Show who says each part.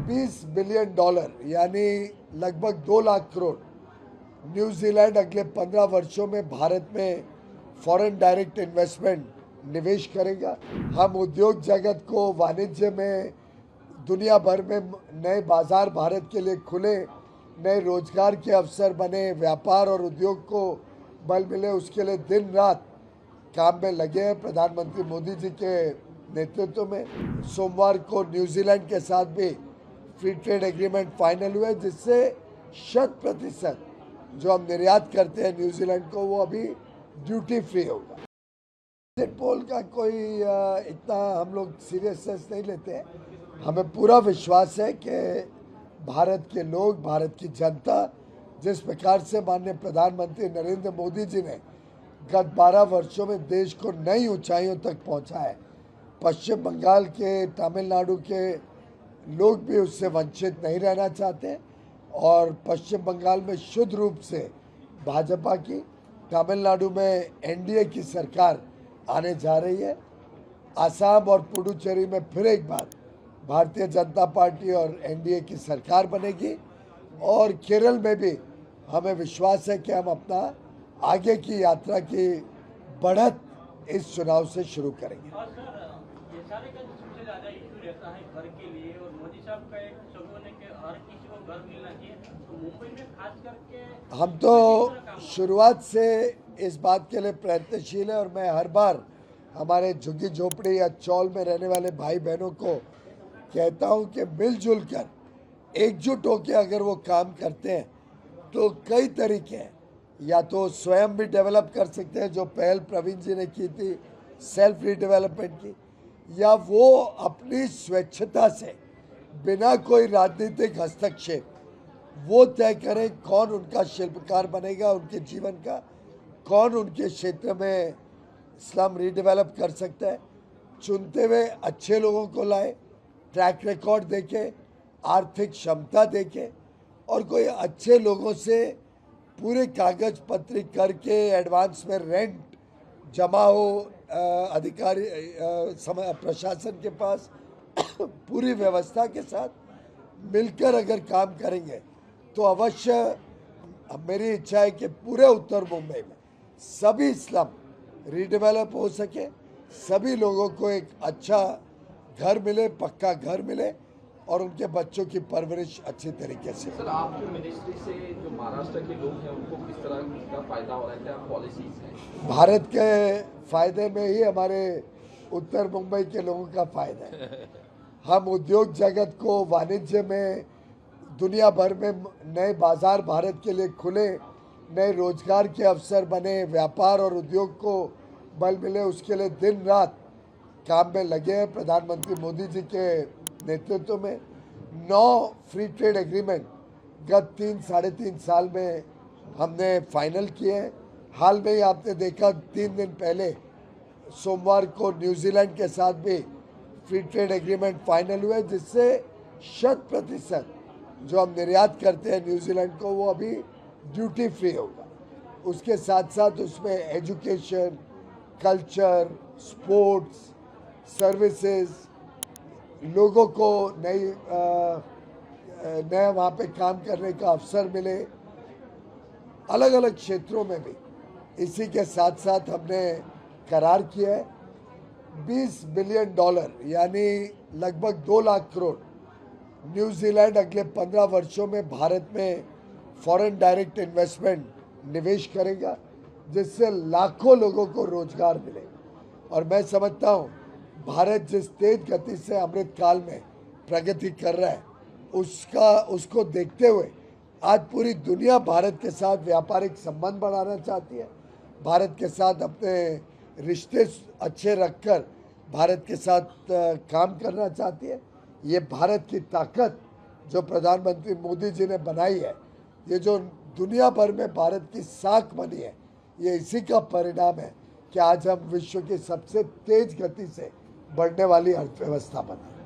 Speaker 1: $20 billion यानी लगभग 2 lakh crore New Zealand अगले 15 वर्षों में भारत में फॉरेन डायरेक्ट इन्वेस्टमेंट निवेश करेगा। हम उद्योग जगत को वाणिज्य में दुनिया भर में नए बाजार भारत के लिए खुले, नए रोजगार के अवसर बने, व्यापार और उद्योग को बल मिले, उसके लिए दिन रात काम में लगे हैं प्रधानमंत्री मोदी जी के नेतृत्व में। सोमवार को न्यूजीलैंड के साथ भी फ्री ट्रेड एग्रीमेंट फाइनल हुए, जिससे 100% जो हम निर्यात करते हैं न्यूजीलैंड को वो अभी ड्यूटी फ्री होगा। एग्जिट पोल का कोई इतना हम लोग सीरियसनेस नहीं लेते हैं। हमें पूरा विश्वास है कि भारत के लोग, भारत की जनता जिस प्रकार से माननीय प्रधानमंत्री नरेंद्र मोदी जी ने गत 12 वर्षों में देश को नई ऊंचाइयों तक पहुंचा है, पश्चिम बंगाल के, तमिलनाडु के लोग भी उससे वंचित नहीं रहना चाहते और पश्चिम बंगाल में शुद्ध रूप से भाजपा की, तमिलनाडु में एनडीए की सरकार आने जा रही है। आसाम और पुडुचेरी में फिर एक बार भारतीय जनता पार्टी और एनडीए की सरकार बनेगी और केरल में भी हमें विश्वास है कि हम अपना आगे की यात्रा की बढ़त इस चुनाव से शुरू करेंगे।
Speaker 2: ये सारे का सबसे ज़्यादा इशू रहता है घर के लिए, और मोदी साहब का एक सगुन है कि हर किसी को घर मिलना चाहिए, तो मुंबई में खास करके
Speaker 1: हम तो शुरुआत से इस बात के लिए प्रयत्नशील है और मैं हर बार हमारे झुग्गी झोपड़ी या चौल में रहने वाले भाई बहनों को कहता हूं कि मिलजुल कर, एकजुट होकर अगर वो काम करते हैं तो कई तरीके हैं। या तो स्वयं भी डेवलप कर सकते हैं, जो पहल प्रवीण जी ने की थी सेल्फ रीडेवलपमेंट की, या वो अपनी स्वेच्छता से बिना कोई राजनीतिक हस्तक्षेप वो तय करें कौन उनका शिल्पकार बनेगा उनके जीवन का, कौन उनके क्षेत्र में स्लम रीडेवलप कर सकता है। चुनते हुए अच्छे लोगों को लाए, ट्रैक रिकॉर्ड देखे, आर्थिक क्षमता देखे और कोई अच्छे लोगों से पूरे कागज पत्र करके एडवांस में रेंट जमा हो, अधिकारी प्रशासन के पास पूरी व्यवस्था के साथ मिलकर अगर काम करेंगे तो अवश्य मेरी इच्छा है कि पूरे उत्तर मुंबई में सभी स्लम रीडेवलप हो सके, सभी लोगों को एक अच्छा घर मिले, पक्का घर मिले और उनके बच्चों की परवरिश अच्छी तरीके से।
Speaker 3: सर, आपकी मिनिस्ट्री से जो महाराष्ट्र के लोग हैं उनको किस तरह का फायदा हो रहा है, क्या पॉलिसीज हैं?
Speaker 1: भारत के फायदे में ही हमारे उत्तर मुंबई के लोगों का फायदा है। हम उद्योग जगत को वाणिज्य में दुनिया भर में नए बाजार भारत के लिए खुले, नए रोजगार के अवसर बने, व्यापार और उद्योग को बल मिले, उसके लिए दिन रात काम में लगे हैं प्रधानमंत्री मोदी जी के नेतृत्व में। 9 फ्री ट्रेड एग्रीमेंट गत 3-3.5 साल में हमने फाइनल किए हैं। हाल में ही आपने देखा 3 दिन पहले सोमवार को न्यूजीलैंड के साथ भी फ्री ट्रेड एग्रीमेंट फाइनल हुए, जिससे 100% जो हम निर्यात करते हैं न्यूजीलैंड को वो अभी ड्यूटी फ्री होगा। उसके साथ साथ उसमें एजुकेशन, कल्चर, स्पोर्ट्स, सर्विसेज, लोगों को नया वहाँ पे काम करने का अवसर मिले, अलग अलग क्षेत्रों में भी। इसी के साथ साथ हमने करार किया है $20 बिलियन यानी लगभग 2 लाख करोड़ न्यूजीलैंड अगले 15 वर्षों में भारत में फॉरेन डायरेक्ट इन्वेस्टमेंट निवेश करेगा, जिससे लाखों लोगों को रोजगार मिले। और मैं समझता हूँ भारत जिस तेज गति से अमृत काल में प्रगति कर रहा है उसको देखते हुए आज पूरी दुनिया भारत के साथ व्यापारिक संबंध बढ़ाना चाहती है, भारत के साथ अपने रिश्ते अच्छे रखकर भारत के साथ काम करना चाहती है। ये भारत की ताकत जो प्रधानमंत्री मोदी जी ने बनाई है, ये जो दुनिया भर में भारत की साख बनी है, ये इसी का परिणाम है कि आज हम विश्व की सबसे तेज गति से बढ़ने वाली अर्थव्यवस्था बने।